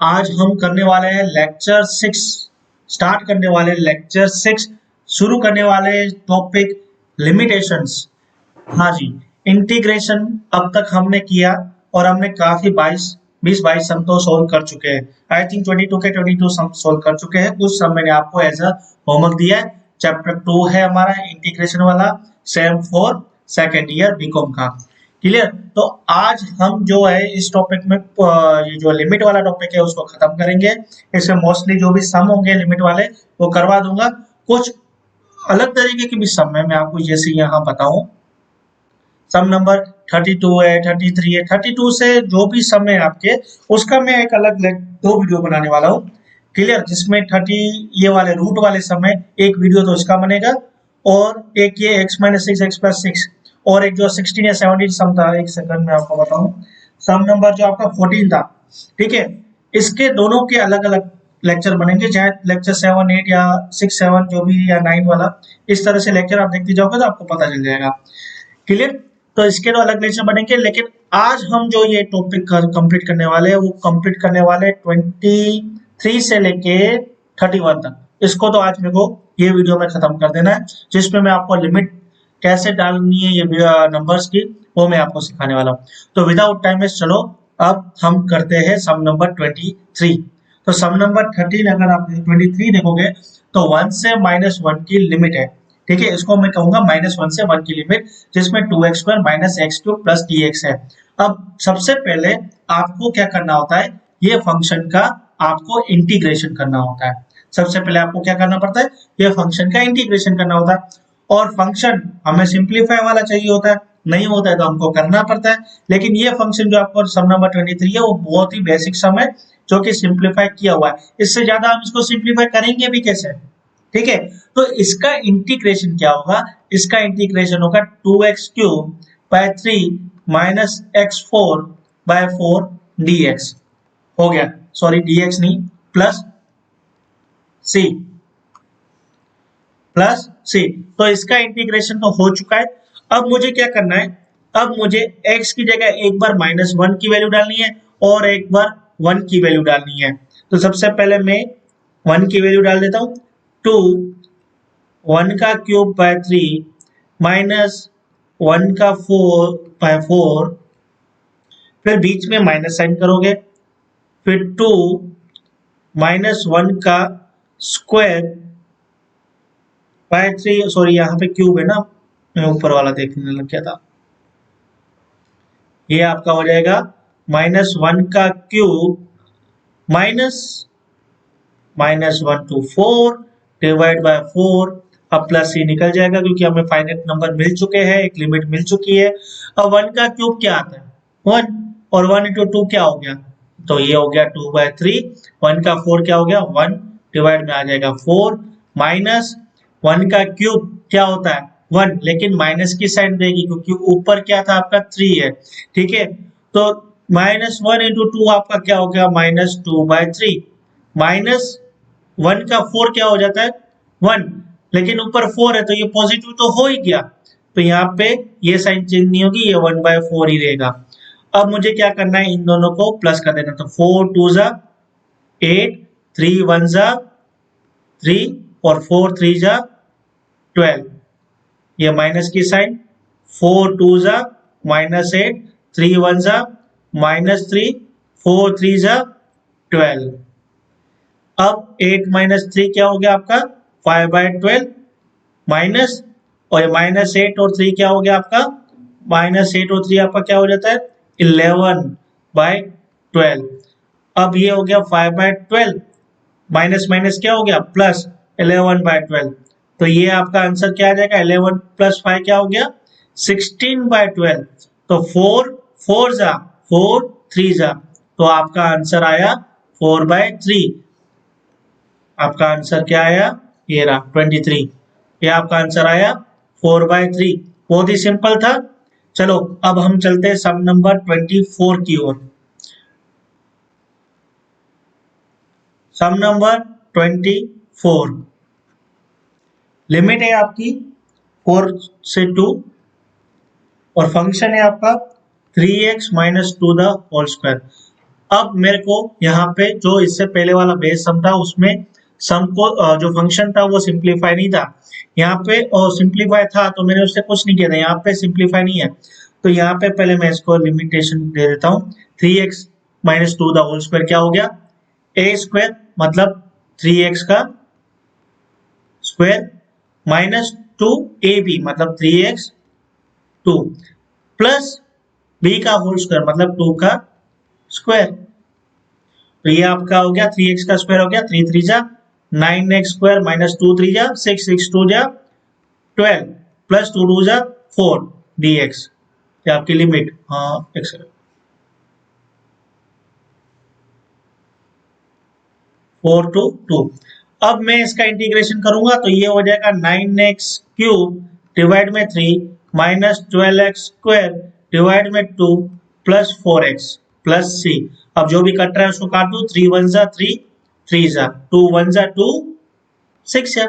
आज हम करने वाले हैं लेक्चर 6 स्टार्ट करने वाले लेक्चर 6 शुरू करने वाले टॉपिक लिमिटेशंस। हाँ जी, इंटीग्रेशन अब तक हमने किया और हमने काफी 20-22 सम तो सोल्व कर चुके हैं। आई थिंक 22 के 22 सम सोल्व कर चुके हैं। कुछ सम मैंने आपको एज अ होमवर्क दिया है। चैप्टर 2 है हमारा इंटीग्रेशन वाला, same for second year BCom का। क्लियर। तो आज हम जो है इस टॉपिक में ये जो लिमिट वाला टॉपिक है उसको खत्म करेंगे। इसमें मोस्टली जो भी सम होंगे लिमिट वाले वो करवा दूंगा। कुछ अलग तरीके के भी सम है, मैं आपको जैसे यहाँ बताऊं। सम नंबर 32 है, 33 है, 32 से जो भी सम है आपके उसका मैं एक अलग दो वीडियो बनाने वाला हूँ। क्लियर। जिसमें 30 ये वाले रूट वाले सम है, एक वीडियो तो इसका बनेगा और एक ये x-6 x+6 और एक जो 16 या 17 सम था, एक सेकंड में आपको बताऊं। सम नंबर जो आपका 14 था, ठीक है, इसके दोनों के अलग अलग लेक्चर बनेंगे, चाहे लेक्चर 7, 8 या 6, 7 जो भी या 9 वाला, इस तरह से लेक्चर आप देखते जाओगे तो आपको पता चल जाएगा। क्लियर। तो इसके तो अलग लेक्चर बनेंगे, लेकिन आज हम जो ये टॉपिक कंप्लीट करने वाले हैं वो कंप्लीट करने वाले 23 से लेके 31 तक। इसको तो आज मेरे को ये वीडियो में खत्म कर देना है, जिसमें मैं आपको लिमिट कैसे डालनी है ये नंबर्स की वो मैं आपको सिखाने वाला हूँ। तो विदाउट टाइम वेस्ट चलो अब हम करते हैं सम नंबर 23। तो सम नंबर 13 अगर आप 23 देखोगे तो 1 से -1 की लिमिट है। ठीक है, इसको मैं कहूंगा -1 से 1 की लिमिट, जिसमें 2x² - x³ + dx है। अब सबसे पहले आपको क्या करना होता है, ये फंक्शन का आपको इंटीग्रेशन करना होता है। सबसे पहले आपको क्या करना पड़ता है, ये फंक्शन का इंटीग्रेशन करना होता है। और फंक्शन हमें सिंप्लीफाई वाला चाहिए होता है, नहीं होता है तो हमको करना पड़ता है। लेकिन ये फंक्शन जो आपको सम नंबर 23 है वो बहुत ही बेसिक सम है जो कि सिंप्लीफाई किया हुआ है। इससे ज्यादा हम इसको सिंप्लीफाई करेंगे भी कैसे। ठीक है, तो इसका इंटीग्रेशन क्या होगा, इसका इंटीग्रेशन होगा 2x³ / 3 - x4/4 dx हो गया। सॉरी dx नहीं, प्लस c। तो इसका इंटीग्रेशन तो हो चुका है। अब मुझे क्या करना है, अब मुझे x की जगह एक बार -1 की वैल्यू डालनी है और एक बार 1 की वैल्यू डालनी है। तो सबसे पहले मैं 1 की वैल्यू डाल देता हूँ। 2 1³ / 3 -1/4, फिर बीच में माइनस साइन करोगे, फिर 2 -1² / 3, सॉरी यहाँ पे क्यूब है ना, मैं ऊपर वाला देखने लग गया था। ये आपका हो जाएगा -1³ -1 to 4 / 4। अब प्लस c निकल जाएगा क्योंकि हमें फाइनाइट नंबर मिल चुके हैं, एक लिमिट मिल चुकी है। अब 1 का क्यूब क्या आता है, 1, और 1 × 2 क्या हो गया, तो ये हो गया 2/3। 1 का 4 क्या हो गया, 1 डिवाइड में आ जाएगा 4, माइनस 1 का क्यूब क्या होता है 1, लेकिन माइनस की साइन देगी क्योंकि ऊपर क्या था आपका 3 है। ठीक है, तो -1 × 2 आपका क्या हो गया, -2/3, माइनस 1 का 4 क्या हो जाता है 1, लेकिन ऊपर 4 है तो ये पॉजिटिव तो हो ही गया, तो यहाँ पे ये साइन चेंज नहीं होगी, ये 1/4 ही रहेगा। अब मुझे क्या करना है, इन दोनों को प्लस कर देना। तो 4 2 = 8, 3 1 = 3 और 4 3 = 12। ये माइनस की साइन, 4 2 = -8, 3 1 = -3, 4 3 = 12। अब 8 - 3 क्या हो गया आपका 5/12, माइनस, और -8 और 3 क्या हो गया आपका, -8 और 3 आपका क्या हो जाता है 11/12। अब ये हो गया 5/12, माइनस माइनस क्या हो गया प्लस 11/12। तो ये आपका आंसर क्या आ जाएगा, 11 + 5 क्या हो गया 16/12। तो 4 4 = 4, 3 = तो आपका आंसर आया 4/3। आपका आंसर क्या आया, ये रहा 23। ये आपका आंसर आया 4/3। बहुत ही सिंपल था। चलो अब हम चलते हैं सम नंबर 24 की ओर। सम नंबर 24, लिमिट है आपकी 4 से 2 और फंक्शन है आपका 3x - 2 ^ 2। अब मेरे को यहाँ पे जो इससे पहले वाला बेस सम था उसमें सम को जो फंक्शन था वो सिंप्लीफाई नहीं था, यहाँ पे सिंप्लीफाई था तो मैंने उससे कुछ नहीं किया था, यहाँ पे सिंप्लीफाई नहीं है। तो यहाँ पे पहले मैं इसको लिमिटेशन दे देता हूँ, 3x minus two the whole square क्या हो गया, ए स्क्वायर मतलब 3x का स्क्वायर माइनस टू ए बी मतलब 3x 2 प्लस बी का होल स्क्वायर मतलब 2 का स्क्वायर। तो ये आपका हो गया 3x का स्क्वायर हो गया 3 3 जा 9x स्क्वायर माइनस 2 3 जा 6 6 2 जा 12 प्लस 2 2 जा 4 dx, ये आपकी लिमिट x 4 to 2। अब मैं इसका इंटीग्रेशन करूंगा तो ये हो जाएगा 9x क्यूब डिवाइड में 3 माइनस 12x स्क्वायर डिवाइड में 2 प्लस 4x प्लस c। अब जो भी कट रहा है उसको काट दो, 3 1 जा 3 3 जा 2 1 जा 2 6 जा।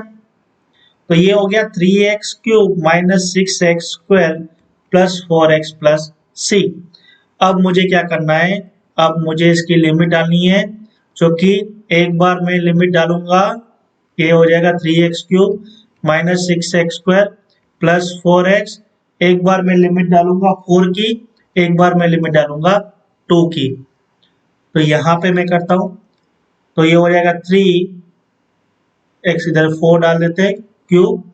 तो ये हो गया 3x cube minus 6x square plus 4x plus c। अब मुझे क्या करना है, अब मुझे इसकी लिमिट डालनी है, जो कि एक बार मैं लिमिट डालूंगा ये हो जाएगा 3x cube minus 6x square plus 4x, एक बार मैं लिमिट डालूंगा 4 की, एक बार मैं लिमिट डालूंगा 2 की। तो यहाँ पे मैं करता हूँ तो ये हो जाएगा 3x इधर 4 डाल देते हैं क्यूब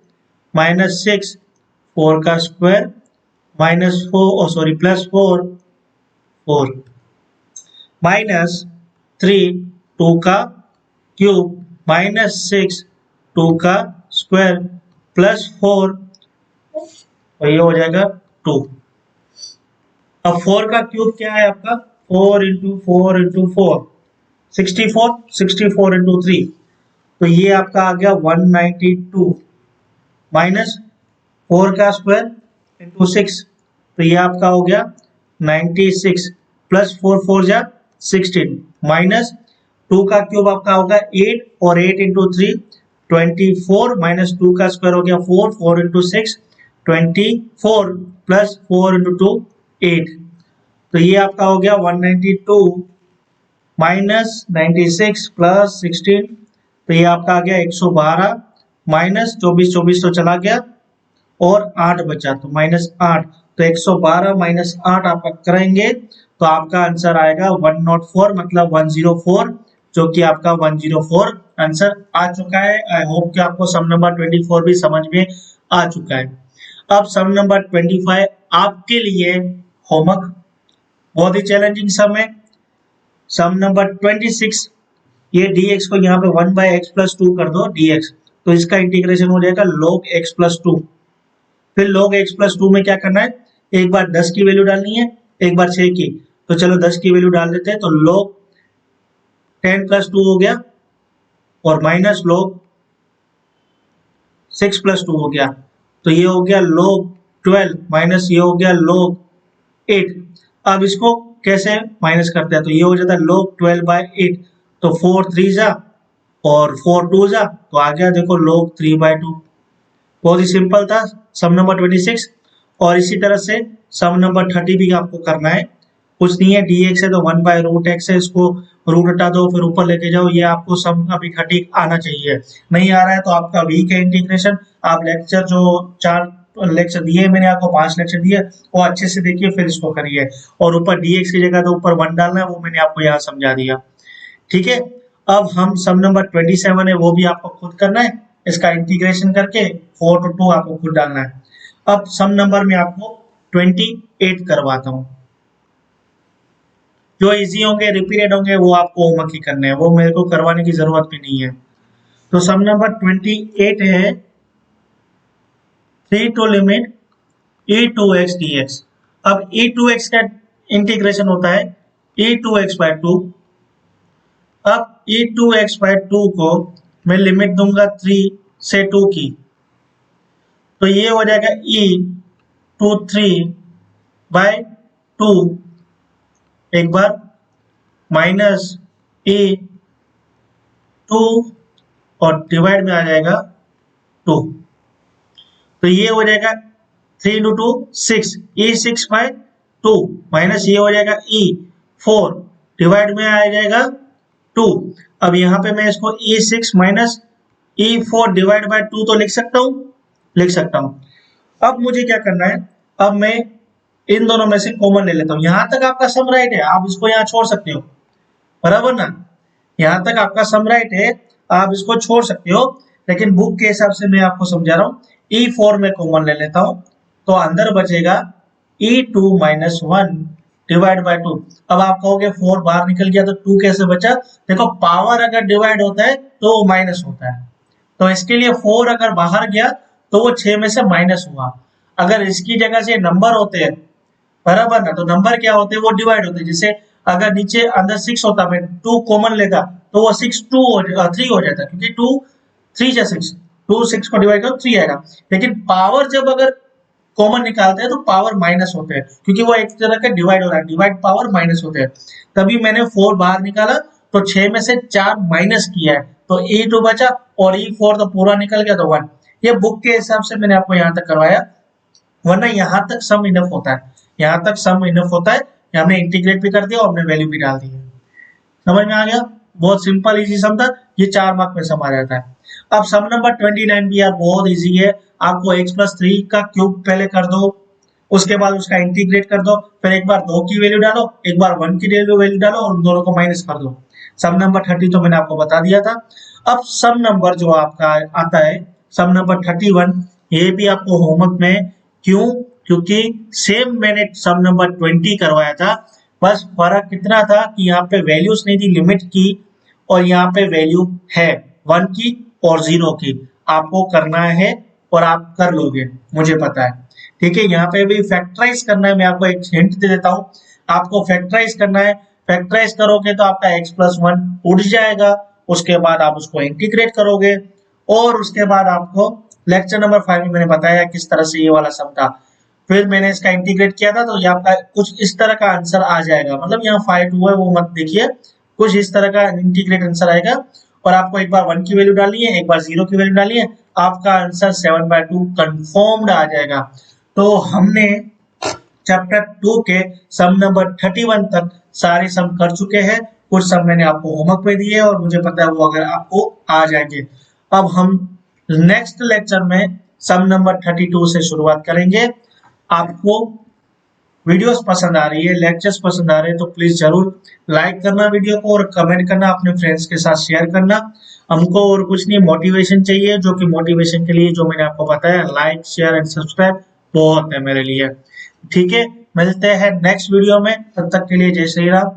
माइनस 6 4 का स्क्वायर माइनस 4 सॉरी प्लस 4 4 माइनस 3 2 का क्यूब माइनस 6 2 का स्क्वायर प्लस 4 तो ये हो जाएगा 2। अब 4 का क्यूब क्या है आपका 4 इंटू 4 इंटू 4 64 64 इंटू 3 तो ये आपका आ गया 192 माइनस 4 का स्क्वायर इंटू 6 तो ये आपका हो गया 96 प्लस 4 4 जा 16 माइनस 2 का क्यूब आपका होगा 8 और 8 इंटू 3 24 माइनस 2 का स्क्वायर हो गया 4 4 इंटू 6 24 प्लस 4 इंटू 2 8 तो ये आपका हो गया 192 माइनस 96 प्लस 16 तो ये आपका आ गया 112 माइनस 24 24 तो चला गया और 8 बचा तो माइनस 8 तो 112 माइनस 8 आप करेंगे तो आपका आंसर आएगा 104 मतलब 104 जो कि आपका 104 आंसर आ चुका है। आई होप कि आपको सम नंबर 24 भी समझ में आ चुका है। अब सम नंबर 25 आपके लिए होमवर्क, बहुत ही चैलेंजिंग सम है। सम नंबर 26 ये dx को यहाँ पे 1 बाई एक्स प्लस 2 कर दो dx तो इसका इंटीग्रेशन हो जाएगा log x प्लस 2। फिर log x प्लस 2 में क्या करना है, एक बार 10 की वैल्यू डालनी है एक बार 6 की, तो चलो 10 की वैल्यू डाल देते हैं तो log 10 प्लस 2 हो गया और माइनस log 6 प्लस 2 हो गया तो ये हो गया log 12 माइनस ये हो गया log 8। अब इसको कैसे माइनस करते हैं तो ये हो जाता है log 12 बाय 8 तो 4 3 जा और 4 2 जा तो आ गया देखो log 3 बाय 2। बहुत ही सिंपल था सम नंबर 26। और इसी तरह से सम नंबर 30 भी आपको करना है, कुछ नहीं है dx है तो 1 बाय रूट एक्स है, इसको रूट हटा दो फिर ऊपर लेके जाओ, ये आपको सम अभी 30 आना चाहिए। नहीं आ रहा है तो आपका वीक है इंटीग्रेशन, आप लेक्चर जो 4 लेक्चर दिए मैंने आपको 5 लेक्चर दिए वो अच्छे से देखिए फिर इसको करिए। और ऊपर dx की जगह तो ऊपर 1 डालना है वो मैंने आपको यहाँ समझा दिया, ठीक है। अब हम सम नंबर 27 है वो भी आपको खुद करना है, इसका इंटीग्रेशन करके 4 to 2 आपको खुद डालना है। अब सम नंबर में आपको 28 करवाता हूँ, जो इजी होंगे रिपीटेड होंगे वो आपको होमवर्क ही करने हैं, वो मेरे को करवाने की जरूरत भी नहीं है। तो सम नंबर 28 है 3 to limit e to X D X. अब e टू एक्स का इंटीग्रेशन होता है e टू एक्स बाय 2। अब e टू एक्स बाय 2 को मैं लिमिट दूंगा 3 से 2 की तो ये हो जाएगा e टू 3 बाय 2 एक बार माइनस e 2 और डिवाइड में आ जाएगा 2 तो ये हो जाएगा 3 इंटू 2 6 e 6 बाय 2 माइनस ये हो जाएगा e 4 डिवाइड में आ जाएगा 2। अब यहाँ पे मैं इसको E6 minus E4 divide by 2 तो लिख सकता हूँ, लिख सकता हूँ। अब मुझे क्या करना है, अब मैं इन दोनों में से कॉमन ले लेता हूँ। यहाँ तक आपका सम राइट है, आप इसको यहाँ छोड़ सकते हो, बराबर ना। यहाँ तक आपका सम राइट है, आप इसको छोड़ सकते हो, लेकिन बुक के हिसाब से मैं आपको समझा रहा हूँ। E4 में कॉमन ले लेता हूँ, तो अंदर बचेगा E2 माइनस 1 डिवाइड बाय 2। अब आप कहोगे 4 बाहर निकल गया तो 2 कैसे बचा? देखो पावर अगर डिवाइड होता है तो वो माइनस होता है, तो इसके लिए 4 अगर बाहर गया तो वो 6 में से माइनस हुआ। अगर इसकी जगह से नंबर होते हैं, बराबर ना, तो नंबर क्या होते हैं, वो डिवाइड होते हैं। जैसे अगर नीचे अंदर 6 होता, मैं 2 कॉमन लेता तो वो 3 हो जाता, क्योंकि 2 3 जा 6, 2 6 को डिवाइड करो 3 आएगा। लेकिन पावर जब अगर कॉमन निकालते हैं तो पावर माइनस होते हैं, क्योंकि वो एक तरह का डिवाइड हो रहा है, डिवाइड पावर माइनस होते हैं। तभी मैंने 4 बाहर निकाला तो 6 में से 4 माइनस किया है, तो E2 बचा और E4 तो पूरा निकल गया तो 1। ये बुक के हिसाब से मैंने आपको यहाँ तक करवाया, वरना यहाँ तक सम इनफ होता है, यहाँ तक सम इनफ होता है। हमने इंटीग्रेट भी कर दिया और हमने वैल्यू भी डाल दी है। समझ में आ गया? बहुत सिंपल इजी सम था, ये 4 मार्क में सम आ जाता है। अब सम नंबर 29 भी यार बहुत इजी है। आपको x प्लस 3 का क्यूब पहले कर दो, उसके बाद उसका इंटीग्रेट कर दो, फिर एक बार 2 की वैल्यू डालो, एक बार 1 की वैल्यू डालो और उन दोनों को माइनस कर दो। सम नंबर 30 तो मैंने आपको बता दिया था। अब सम नंबर जो आपका आता है, सम नंबर 31, ये भी आपको होमवर्क में, क्यों? क्योंकि सेम मैंने सम नंबर 20 करवाया था, बस फर्क कितना था कि यहाँ पे वैल्यूज नहीं थी लिमिट की, और यहाँ पे वैल्यू है 1 की और 0 की। आपको करना है और आप कर लोगे, मुझे पता है। ठीक है, यहाँ पे भी फैक्टराइज करना है। मैं आपको एक हिंट दे देता हूँ, आपको फैक्टराइज करना है। फैक्टराइज करोगे तो आपका x प्लस 1 उड़ जाएगा, उसके बाद आप उसको इंटीग्रेट करोगे, और उसके बाद आपको लेक्चर नंबर 5 में मैंने बताया किस तरह से ये वाला सम था। फिर मैंने इसका इंटीग्रेट किया था, तो ये आपका कुछ इस तरह का आंसर आ जाएगा। मतलब यहाँ 5 2 है वो मत देखिए, कुछ इस तरह का इंटीग्रेट आंसर आएगा। और आपको एक बार 1 की वैल्यू डालनी है, एक बार 0 की वैल्यू डालनी है, आपका आंसर 7/2 कंफर्म्ड आ जाएगा। तो हमने चैप्टर 2 के सम नंबर 31 तक सारे सम कर चुके हैं। कुछ सम मैंने आपको होमवर्क में दिए और मुझे पता है वो अगर आपको आ जाएंगे। अब हम नेक्स्ट लेक्चर में सम नंबर 32 से शुरुआत करेंगे। आपको वीडियोस पसंद आ रही है, लेक्चर्स पसंद आ रहे हैं, तो प्लीज जरूर लाइक करना वीडियो को और कमेंट करना, अपने फ्रेंड्स के साथ शेयर करना। हमको और कुछ नहीं, मोटिवेशन चाहिए, जो कि मोटिवेशन के लिए जो मैंने आपको बताया, लाइक शेयर एंड सब्सक्राइब बहुत है मेरे लिए। ठीक है, मिलते हैं नेक्स्ट वीडियो में, तब तक के लिए जय श्री राम।